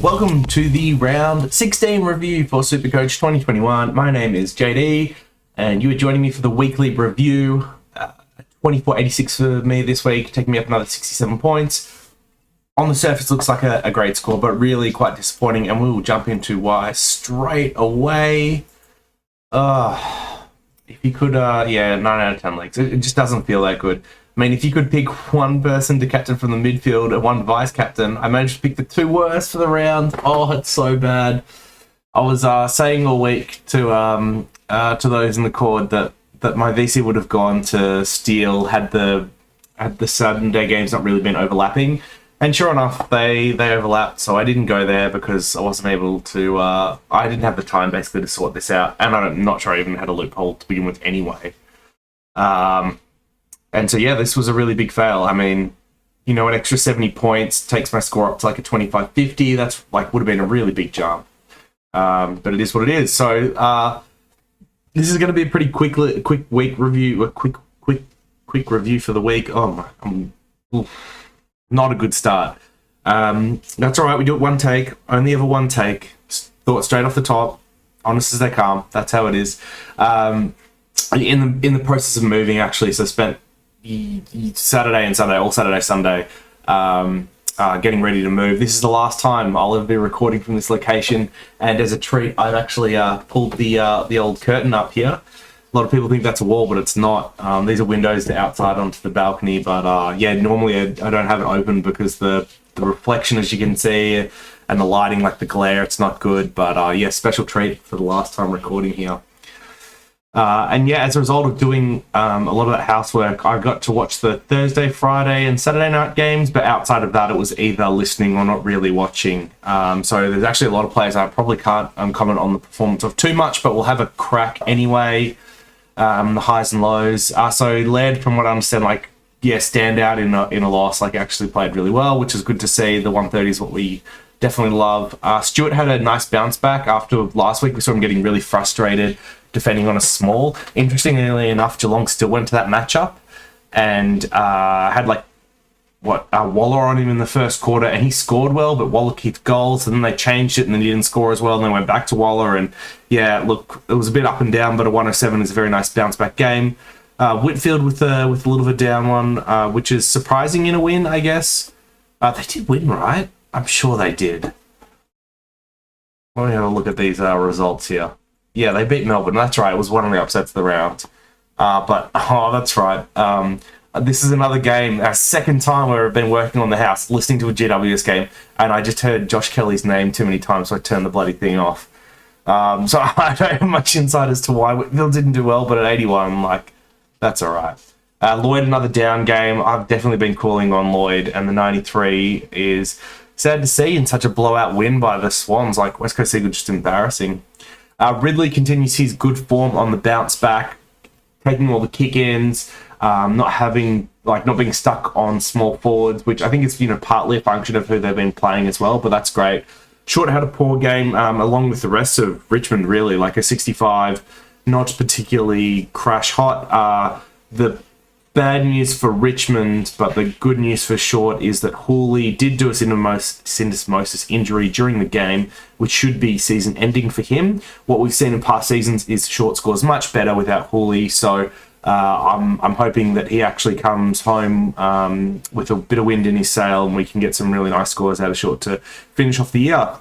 Welcome to the round 16 review for Supercoach 2021. My name is JD, and you are joining me for the weekly review. 24.86 for me this week, taking me up another 67 points. On the surface, looks like a great score, but really quite disappointing, and we will jump into why straight away. If you could, 9 out of 10 legs. It just doesn't feel that good. I mean, if you could pick one person to captain from the midfield and one vice captain, I managed to pick the two worst for the round. Oh, it's so bad. I was saying all week to those in the cord that my VC would have gone to Steele had the Sunday games not really been overlapping, and sure enough, they overlapped. So I didn't go there because I wasn't able to. I didn't have the time basically to sort this out, and I'm not sure I even had a loophole to begin with anyway. And so, yeah, this was a really big fail. I mean, you know, an extra 70 points takes my score up to like a 25.50. That's like would have been a really big jump. But it is what it is. So this is going to be a pretty quick week review. A quick review for the week. Not a good start. That's all right. We do it one take. Only ever one take. Thought straight off the top. Honest as they come. That's how it is. In the process of moving, actually, so spent Saturday and Sunday, all Saturday, Sunday, getting ready to move. This is the last time I'll ever be recording from this location, and as a treat, I've actually pulled the old curtain up here. A lot of people think that's a wall, but it's not. These are windows to outside onto the balcony, but normally I don't have it open because the reflection, as you can see, and the lighting, like the glare, it's not good, but special treat for the last time recording here. As a result of doing a lot of that housework, I got to watch the Thursday, Friday, and Saturday night games, but outside of that, it was either listening or not really watching. So there's actually a lot of players I probably can't comment on the performance of too much, but we'll have a crack anyway. The highs and lows. So Laird, from what I understand, stand out in a loss, actually played really well, which is good to see. The 130 is what we definitely love. Stewart had a nice bounce back after last week. We saw him getting really frustrated defending on a small. Interestingly enough, Geelong still went to that matchup and had Waller on him in the first quarter, and he scored well, but Waller kicked goals, and then they changed it, and then he didn't score as well, and they went back to Waller, and it was a bit up and down, but a 107 is a very nice bounce back game. Whitfield with a little of a down one, which is surprising in a win, I guess. They did win, right? I'm sure they did. Let me have a look at these results here. Yeah, they beat Melbourne. That's right. It was one of the upsets of the round. That's right. This is another game, our second time where I've been working on the house, listening to a GWS game, and I just heard Josh Kelly's name too many times, so I turned the bloody thing off. So I don't have much insight as to why Whitfield didn't do well, but at 81, that's all right. Lloyd, another down game. I've definitely been calling on Lloyd, and the 93 is sad to see in such a blowout win by the Swans. West Coast Eagles, just embarrassing. Ridley continues his good form on the bounce back, taking all the kick-ins, not being stuck on small forwards, which I think is partly a function of who they've been playing as well, but that's great. Short had a poor game, along with the rest of Richmond, really, a 65, not particularly crash hot. The bad news for Richmond, but the good news for Short is that Hooley did do a syndesmosis injury during the game, which should be season ending for him. What we've seen in past seasons is Short scores much better without Hooley, so I'm hoping that he actually comes home with a bit of wind in his sail, and we can get some really nice scores out of Short to finish off the year.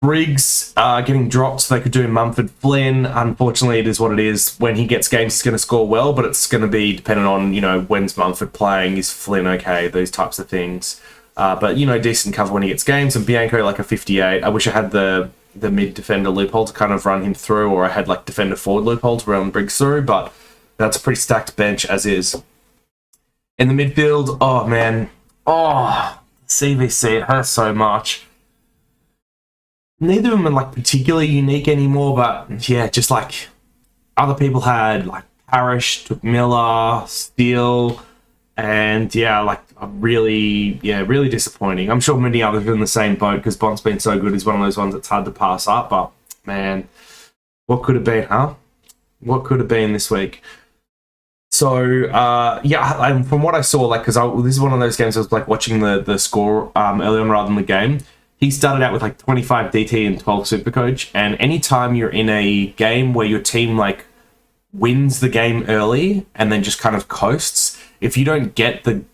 Briggs getting dropped so they could do Mumford Flynn. Unfortunately, it is what it is. When he gets games, he's going to score well, but it's going to be dependent on, when's Mumford playing, is Flynn okay, those types of things. But decent cover when he gets games, and Bianco a 58. I wish I had the mid defender loophole to kind of run him through, or I had defender forward loophole to run Briggs through, but that's a pretty stacked bench as is. In the midfield, oh man, CVC, it hurts so much. Neither of them are particularly unique anymore, but yeah, just other people had Parrish, took Miller, Steele, and really disappointing. I'm sure many others are in the same boat because Bont's been so good. He's one of those ones that's hard to pass up, but man, what could have been, huh? What could have been this week? From what I saw, like, because this is one of those games I was like watching the score early on rather than the game. He started out with like 25 DT and 12 Supercoach, and anytime you're in a game where your team like wins the game early and then just kind of coasts, if you don't get a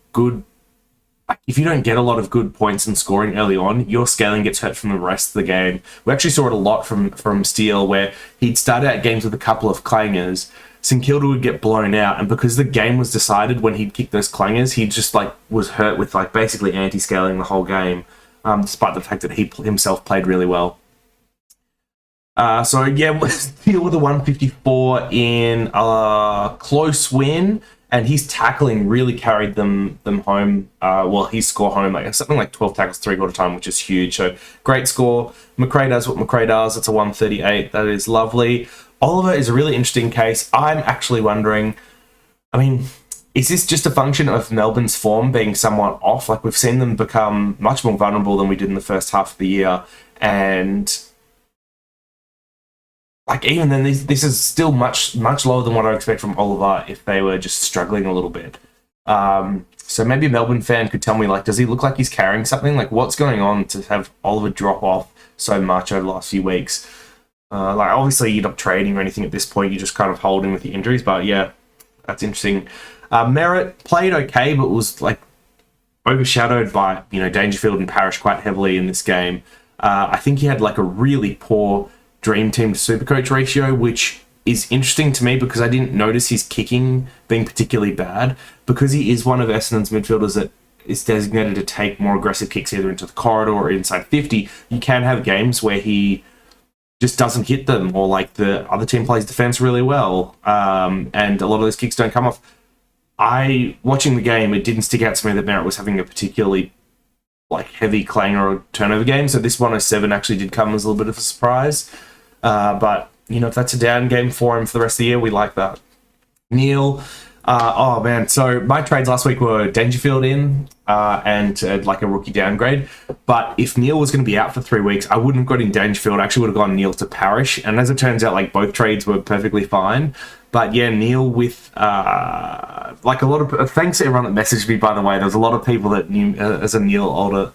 lot of good points in scoring early on, your scaling gets hurt from the rest of the game. We actually saw it a lot from Steele, where he'd start out games with a couple of clangers. St Kilda would get blown out, and because the game was decided when he'd kick those clangers, he just like was hurt with like basically anti-scaling the whole game, despite the fact that he himself played really well. Steele with a 154 in a close win, and his tackling really carried them home. His score home, like something like 12 tackles 3/4 time, which is huge. So great score. McRae does what McRae does. It's a 138. That is lovely. Oliver is a really interesting case. I'm actually wondering, is this just a function of Melbourne's form being somewhat off? Like, we've seen them become much more vulnerable than we did in the first half of the year, and like even then, this is still much lower than what I expect from Oliver if they were just struggling a little bit. So maybe a Melbourne fan could tell me, like, does he look like he's carrying something? Like, what's going on to have Oliver drop off so much over the last few weeks? Obviously you're not trading or anything at this point. You're just kind of holding with the injuries. But yeah, that's interesting. Merritt played okay, but was like overshadowed by Dangerfield and Parrish quite heavily in this game. I think he had like a really poor Dream Team to Supercoach ratio, which is interesting to me because I didn't notice his kicking being particularly bad, because he is one of Essendon's midfielders that is designated to take more aggressive kicks either into the corridor or inside 50. You can have games where he just doesn't hit them, or like the other team plays defense really well, and a lot of those kicks don't come off. Watching the game, it didn't stick out to me that Merritt was having a particularly like heavy clanger or turnover game, so this 107 actually did come as a little bit of a surprise. But if that's a down game for him for the rest of the year, we like that. Neale, so my trades last week were Dangerfield in and like a rookie downgrade. But if Neale was going to be out for 3 weeks, I wouldn't have got in Dangerfield. I actually would have gone Neale to Parrish. And as it turns out, like both trades were perfectly fine. But yeah, Neale with like a lot of thanks to everyone that messaged me. By the way, there was a lot of people that knew as a Neale holder,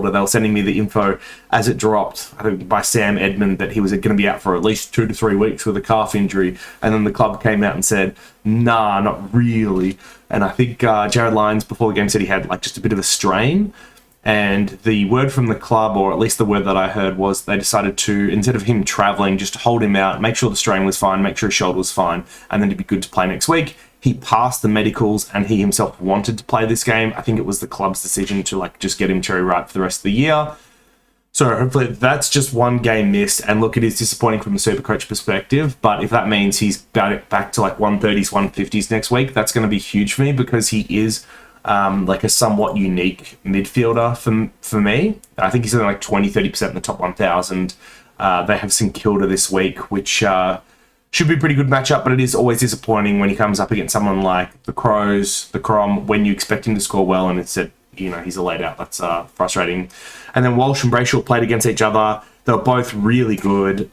they were sending me the info as it dropped. I think by Sam Edmund that he was going to be out for at least 2 to 3 weeks with a calf injury, and then the club came out and said, "Nah, not really." And I think Jared Lyons before the game said he had like just a bit of a strain. And the word from the club, or at least the word that I heard, was they decided to, instead of him travelling, just hold him out, make sure the strain was fine, make sure his shoulder was fine, and then he'd be good to play next week. He passed the medicals, and he himself wanted to play this game. I think it was the club's decision to like just get him cherry ripe for the rest of the year. So hopefully that's just one game missed. And look, it is disappointing from the Supercoach perspective, but if that means he's back to like 130s, 150s next week, that's going to be huge for me, because he is like a somewhat unique midfielder for me. I think he's only like 20-30% in the top 1,000. They have St Kilda this week, which should be a pretty good matchup, but it is always disappointing when he comes up against someone like the Crows, the Crom, when you expect him to score well and instead, he's a laid out. That's frustrating. And then Walsh and Brayshaw played against each other. They were both really good.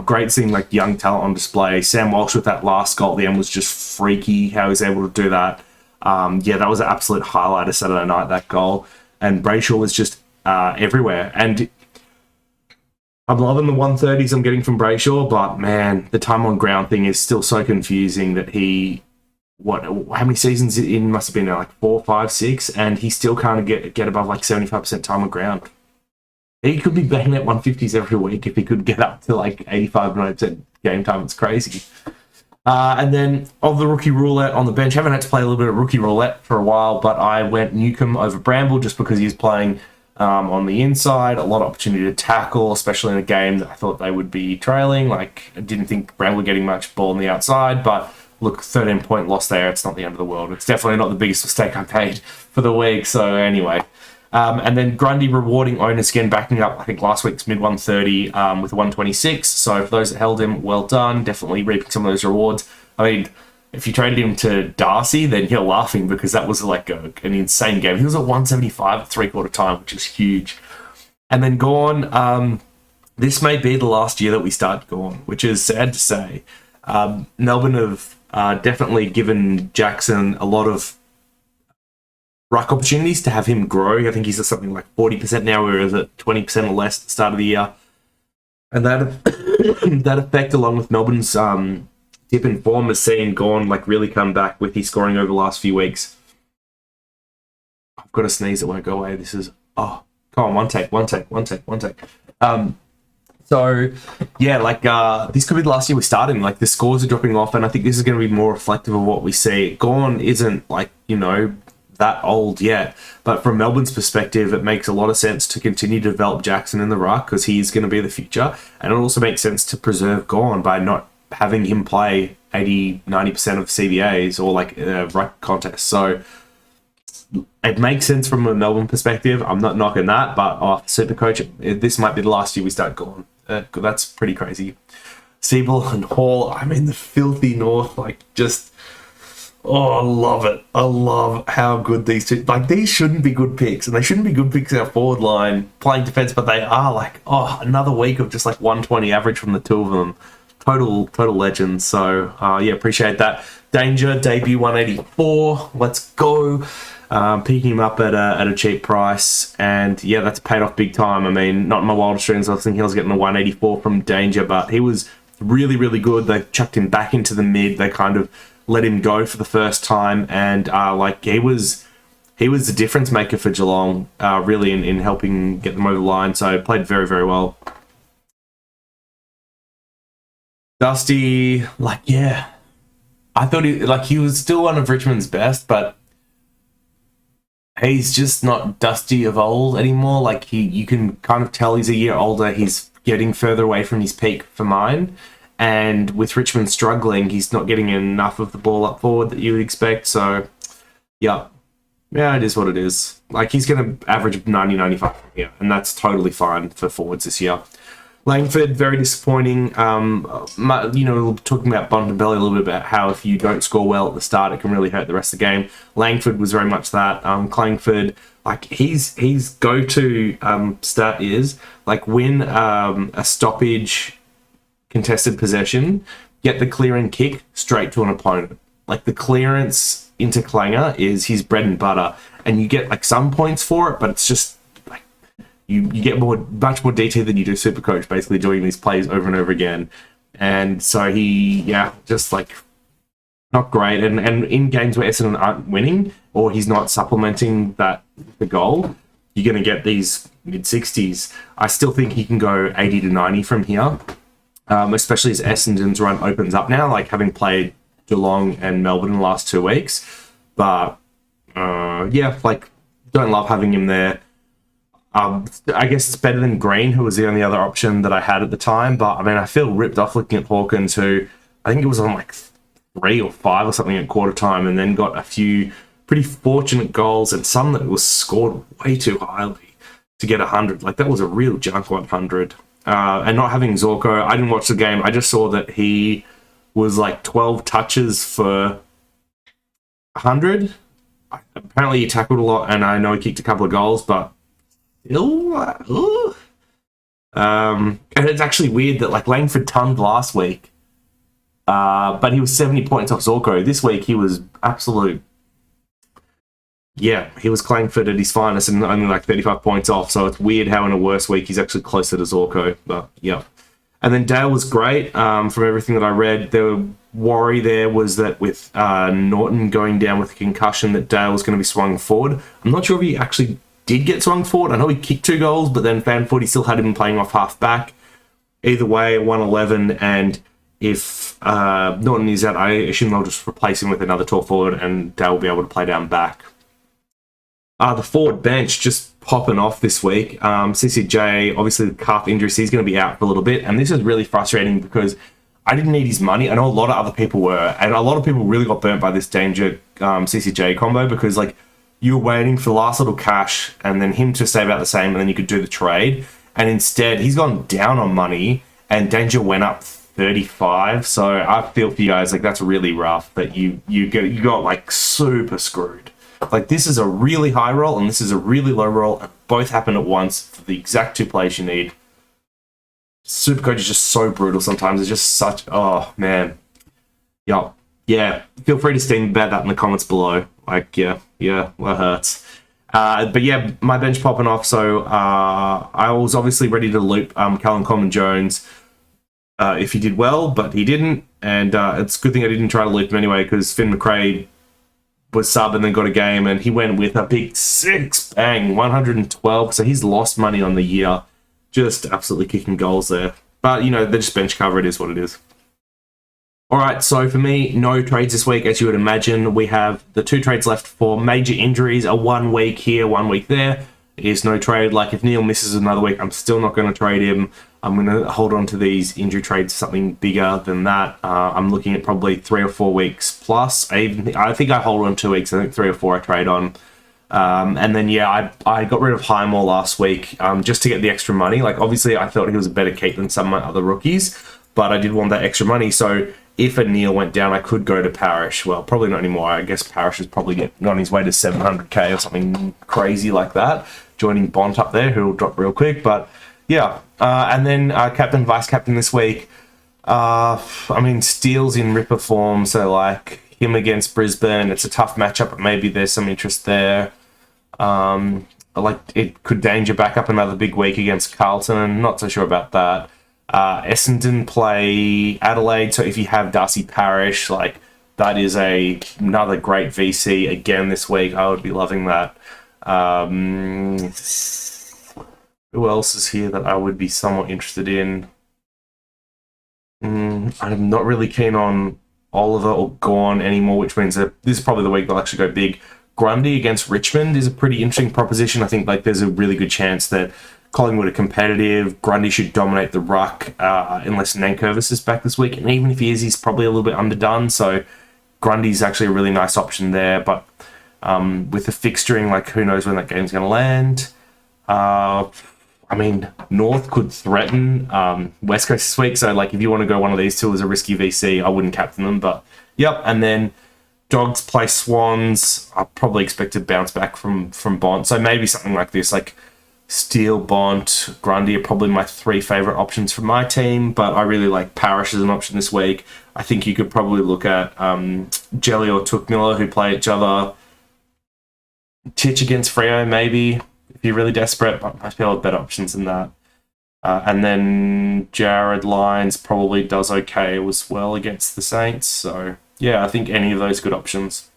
Great seeing like young talent on display. Sam Walsh with that last goal at the end was just freaky how he was able to do that. That was an absolute highlight of Saturday night, that goal. And Brayshaw was just everywhere. And I'm loving the 130s I'm getting from Brayshaw, but man, the time on ground thing is still so confusing that how many seasons in must have been like 4, 5, 6, and he still can't get above like 75% time on ground. He could be banging at 150s every week if he could get up to like 85, 90% game time. It's crazy. And then of the rookie roulette on the bench, haven't had to play a little bit of rookie roulette for a while, but I went Newcombe over Bramble just because he's playing on the inside. A lot of opportunity to tackle, especially in a game that I thought they would be trailing. Like, I didn't think Bramble were getting much ball on the outside, but look, 13-point loss there. It's not the end of the world. It's definitely not the biggest mistake I made for the week. So anyway. And then Grundy rewarding owners again, backing up, I think, last week's mid 130 with a 126. So for those that held him, well done. Definitely reaping some of those rewards. I mean, if you traded him to Darcy, then you're laughing because that was like an insane game. He was at 175 at 3/4 time, which is huge. And then Gawn, this may be the last year that we start Gawn, which is sad to say. Melbourne have Definitely given Jackson a lot of ruck opportunities to have him grow. I think he's at something like 40% now, whereas at 20% or less at the start of the year. And that that effect, along with Melbourne's dip in form, has seen Gawn like really come back with his scoring over the last few weeks. I've got a sneeze that won't go away. This is come on, one take. So yeah, like this could be the last year we started. Like the scores are dropping off, and I think this is going to be more reflective of what we see. Gawn isn't like that old yet, but from Melbourne's perspective, it makes a lot of sense to continue to develop Jackson in the ruck because he's going to be the future, and it also makes sense to preserve Gawn by not having him play 80-90% of CBAs or like ruck contests. So it makes sense from a Melbourne perspective. I'm not knocking that, but super coach, this might be the last year we start Gawn. That's pretty crazy. Siebel and Hall, I mean the filthy north, like just. Oh, I love it. I love how good these two... Like, these shouldn't be good picks, and they shouldn't be good picks in our forward line playing defence, but they are like, another week of just like 120 average from the two of them. Total legends. So, yeah, appreciate that. Danger, debut 184. Let's go. Picking him up at a cheap price, and yeah, that's paid off big time. I mean, not in my wildest dreams, I was thinking I was getting a 184 from Danger, but he was really, really good. They chucked him back into the mid. They kind of let him go for the first time, and like he was the difference maker for Geelong, really in helping get them over the line. So played very, very well. Dusty, like yeah, I thought he was still one of Richmond's best, but he's just not Dusty of old anymore. Like you can kind of tell he's a year older. He's getting further away from his peak for mine. And with Richmond struggling, he's not getting enough of the ball up forward that you would expect. So, yeah, it is what it is. Like, he's going to average 90, 95 here, and that's totally fine for forwards this year. Langford, very disappointing. Talking about Bont and Belly a little bit about how if you don't score well at the start, it can really hurt the rest of the game. Langford was very much that. Klangford, like, his go-to stat is, like, win a stoppage contested possession, get the clear and kick straight to an opponent. Like the clearance into Klanger is his bread and butter, and you get like some points for it, but it's just like you get much more DT than you do Supercoach, basically doing these plays over and over again. And so just like not great. And in games where Essendon aren't winning or he's not supplementing the goal, you're going to get these mid-60s. I still think he can go 80 to 90 from here. Especially as Essendon's run opens up now, like having played Geelong and Melbourne in the last 2 weeks. But, don't love having him there. I guess it's better than Green, who was the only other option that I had at the time. But, I mean, I feel ripped off looking at Hawkins, who I think it was on like 3 or 5 or something at quarter time, and then got a few pretty fortunate goals and some that was scored way too highly to get 100. Like, that was a real junk 100. And not having Zorko, I didn't watch the game. I just saw that he was like 12 touches for 100. Apparently he tackled a lot, and I know he kicked a couple of goals, but and it's actually weird that like Langford tunned last week, but he was 70 points off Zorko. This week he was absolute. Yeah, he was Klangford at his finest and only like 35 points off, so it's weird how in a worse week he's actually closer to Zorko, but yeah. And then Dale was great. From everything that I read, the worry there was that with Norton going down with a concussion that Dale was going to be swung forward. I'm not sure if he actually did get swung forward. I know he kicked 2 goals, but then fan footy still had him playing off half back. Either way, 111, and if Norton is out, I assume they'll just replace him with another tall forward and Dale will be able to play down back. The forward bench just popping off this week. CCJ, obviously the calf injury, so he's going to be out for a little bit. And this is really frustrating because I didn't need his money. I know a lot of other people were. And a lot of people really got burnt by this Danger CCJ combo because like you were waiting for the last little cash and then him to stay about the same and then you could do the trade. And instead, he's gone down on money and Danger went up 35. So I feel for you guys, like that's really rough that you got like super screwed. Like, this is a really high roll and this is a really low roll, and both happen at once for the exact 2 plays you need. Supercoach is just so brutal sometimes. It's just such... Oh, man. Yup. yeah, feel free to steam about that in the comments below. Like, yeah, that hurts. But yeah, my bench popping off. So I was obviously ready to loop Callum Coleman-Jones if he did well, but he didn't. And it's a good thing I didn't try to loop him anyway, because Finn McRae was sub and then got a game, and he went with a big 6, bang, 112. So he's lost money on the year. Just absolutely kicking goals there. But, you know, they're just bench cover. It is what it is. All right, so for me, no trades this week. As you would imagine, we have the 2 trades left for major injuries, a 1 week here, 1 week there. Is no trade. Like, if Neale misses another week, I'm still not going to trade him. I'm going to hold on to these injury trades, something bigger than that. I'm looking at probably 3 or 4 weeks plus. I think I hold on 2 weeks. I think 3 or 4 I trade on. And then, yeah, I got rid of Highmore last week just to get the extra money. Like, obviously, I thought he was a better keep than some of my other rookies, but I did want that extra money. So if a Neale went down, I could go to Parrish. Well, probably not anymore. I guess Parrish is probably on his way to 700k or something crazy like that, joining Bont up there, who will drop real quick. But yeah, and then captain, vice captain this week. I mean, Steele's in ripper form, so like him against Brisbane, it's a tough matchup, but maybe there's some interest there. Like it could danger back up another big week against Carlton. Not so sure about that. Essendon play Adelaide, so if you have Darcy Parish, like that is another great VC again this week. I would be loving that. Who else is here that I would be somewhat interested in? I'm not really keen on Oliver or Gawn anymore, which means that this is probably the week they'll actually go big. Grundy against Richmond is a pretty interesting proposition. I think like there's a really good chance that Collingwood are competitive. Grundy should dominate the ruck unless Nankervis is back this week. And even if he is, he's probably a little bit underdone. So Grundy's actually a really nice option there. But with the fixturing, like who knows when that game's going to land. I mean, North could threaten West Coast this week. So like if you want to go one of these two as a risky VC, I wouldn't captain them. But yep, and then Dogs play Swans. I probably expect to bounce back from Bont. So maybe something like this, like Steele, Bont, Grundy are probably my 3 favourite options for my team, but I really like Parish as an option this week. I think you could probably look at Jelly or Tookmiller, who play each other. Titch against Freo, maybe, if you're really desperate, but most people have better options than that. And then Jared Lyons probably does okay as well against the Saints. So, yeah, I think any of those good options.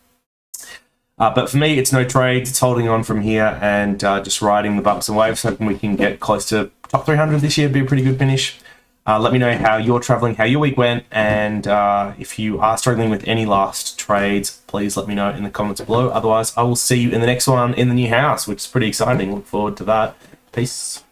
But for me, it's no trades. It's holding on from here and just riding the bumps and waves, hoping we can get close to top 300 this year. It'd be a pretty good finish. Let me know how you're traveling, how your week went, and if you are struggling with any last trades, please let me know in the comments below. Otherwise, I will see you in the next one in the new house, which is pretty exciting. Look forward to that. Peace.